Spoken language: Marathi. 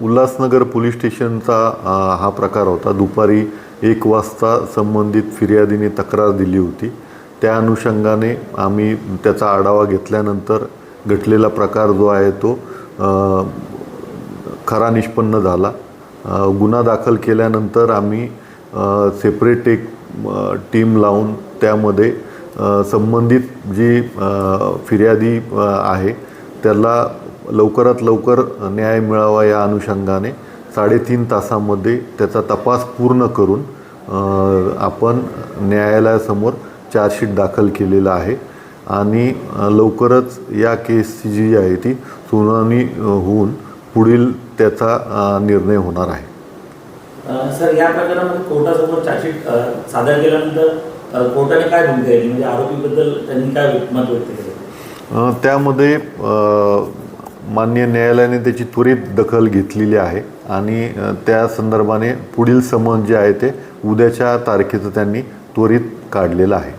उल्हासनगर पोलीस स्टेशनचा हा प्रकार होता। दुपारी 1 वाजता संबंधित फिर्यादीने तक्रार दिली होती। त्या अनुषंगाने आम्ही त्याचा आढावा घेतल्यानंतर घडलेला प्रकार जो आहे तो खरा निष्पन्न झाला। गुन्हा दाखल केल्यानंतर आम्ही सेपरेट एक टीम लावून त्यामध्ये संबंधित जी फिर्यादी आहे त्याला लवकरात लवकर न्याय मिळावा या अनुषंगाने 3.5 तासामध्ये त्याचा तपास पूर्ण करून आपण न्यायालयासमोर चार्जशीट दाखल केलेला आहे आणि लवकरच या केसची जी आहे ती सुनावणी होऊन पुढील त्याचा निर्णय होणार आहे। सर, या प्रकरणामध्ये कोर्टासमोर चार्जशीट सादर केल्यानंतर कोर्टाने काय भूमिका घेतली, म्हणजे आरोपीबद्दल त्यांनी काय मत व्यक्त केलं? त्यामध्ये माननीय न्यायालयाने त्याची त्वरित दखल घेतलेली आहे आणि त्या संदर्भाने पुढील समन जे आहे ते उद्याच्या तारखेचं त्यांनी त्वरित काढलेलं आहे।